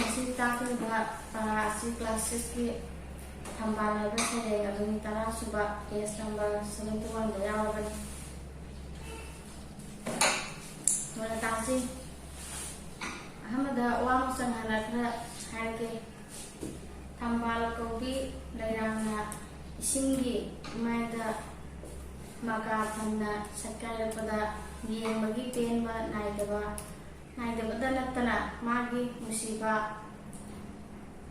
Masih taklida para asli klasis ki tambah lagi saya aduni tara suba case number 71 da yawabani mana tasi ahmada wa musangana kra haike tambal kobi lairangna isingi maida maka panna sakara pada yeng bagi penba naidaba nattana magi musiba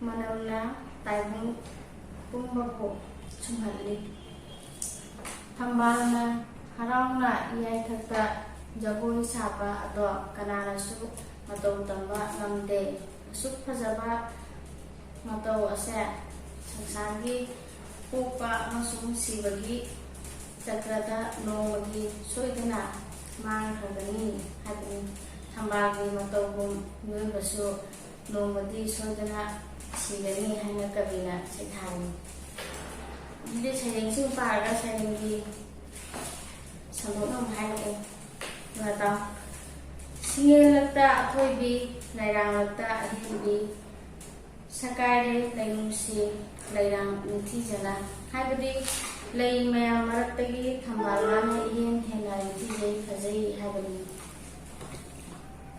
manamna taibung pumbapo sumhalli tambalna harauna iyai thakta jagoi saba ado kananasu matau tamba ngamde asuk phajaba matau ase sangsagi popa amasung sibagi chakrada nomagi soidana mangkhagani habini tambagi matau nuibasu nomadi soidana sigani haina kabina sithani dide sayengsing paraga sayengi samodam haine ngata singelakta athoibi lairanglakta adhibi sakare lainungsi lairang nithijana haibadi lei mayam maraktagi thambalana ien thena nithijai khajai haibani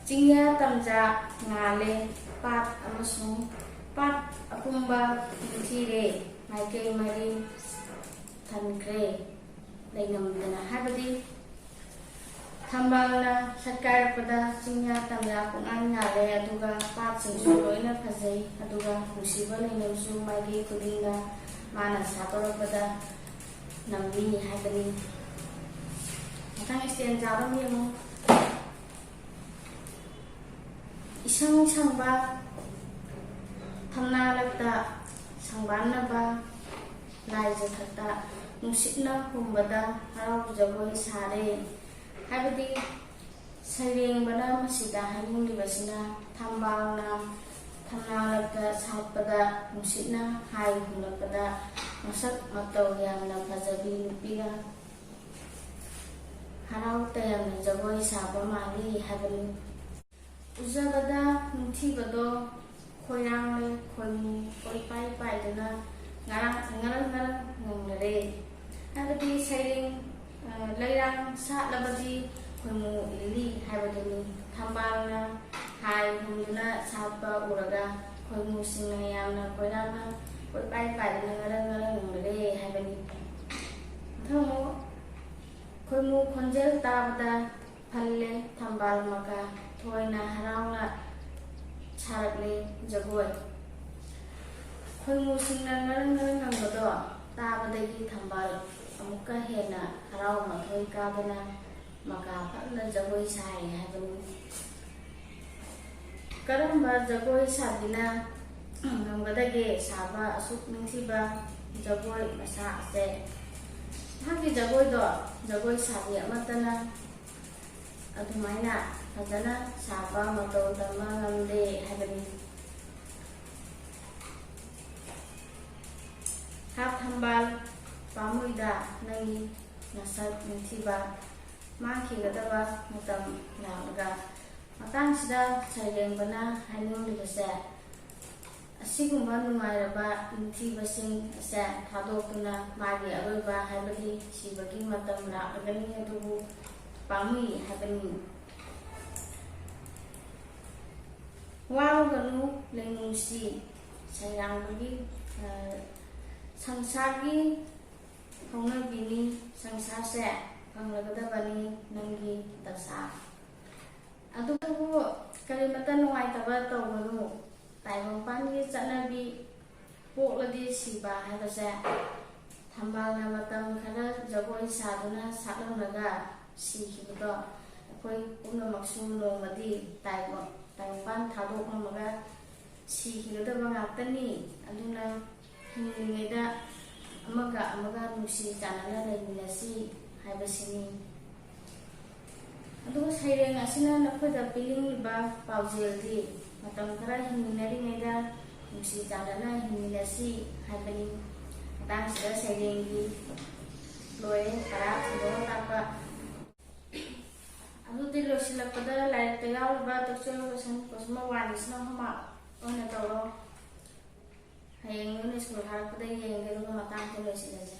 Cingya tamja ngale pat amasung pat apumba thire maike mari thankre laingamdana habadi thambalna sakar pada cingya tamja pungan ngale aduga pat singsu loina phajai aduga musiba lainamsu maike kudinga mana satora pada namni habani matang istian jawab yemo isang sangba thamnalakta sangbanaba laija thakta nungsitna humbada harau jagoi sare habadi sarengbana masida hainglibasina thambalna thamnalakta satpada nungsitna hai hulakpada masak matau yamna fajabi nupiga harau tayamna jagoi saba mali habani Uzabada nuthibado khoirang khoimu koi pai dana ngarang ngongnare habadi sairing lairang sa labadi khoimu ili habadi thambalna hai humna sapa uraga khoimu singna yamna khoirang koi pai dana ngarang ngongnare habadi thomo khoimu khonjel tabada phalle thambal maka thoina harauna charakle jagoi khoimu singna ngarang ngangbodo tabadagi thambal amuka hena harau mathoi kabana maka phanna jagoi sai habani karamba jagoi sabina ngamgadage saba asuk ningsiba jagoi masa ase hagi jagoi do jagoi sabi amatana adumaina fajana saba matau tama ngamde habani hap thambal pamuida nangi nasat nithiba mangkhigadaba matam laga matang sida sayengbana hainunglibase asigumba nungairaba nithibasing ase thadokuna magi aroiba habadi sibagi matam lagani adubu pamui habani wow ganu lengungsi sayang bagi sangsagi hongna bini sangsase panglagadabani nangi dasa adubu kalimata nuai taba tawganu taibang pangi chanabi pokladi siba habase thambalna matam khara jagoi saduna saklamnaga sikhibudo akoi punamaksu nomadi taibang thadoknamaga sikhigadaba ngaktani aduna hinglingeda amaga nusi chanana laiminasi haibasini aduga saireng asina nakhoida pilingliba paujeldi matam khara hingminaringeda nusi chanana hingminasi haibani matang sida sairenggi loe para sindoro tapa Adu di losilakpada layak tegal ba takso kosan kosma wanis na hama ꯑꯣꯏꯅ ꯇꯧꯔꯣ ꯍꯌꯦꯡ ꯅꯣꯏꯅ school ꯊꯥꯔꯛꯄꯗ ꯌꯦꯡꯒꯦ ꯑꯗꯨꯒ ꯃꯇꯥꯡꯗ ꯂꯣꯏꯁꯤꯜꯂꯁꯦ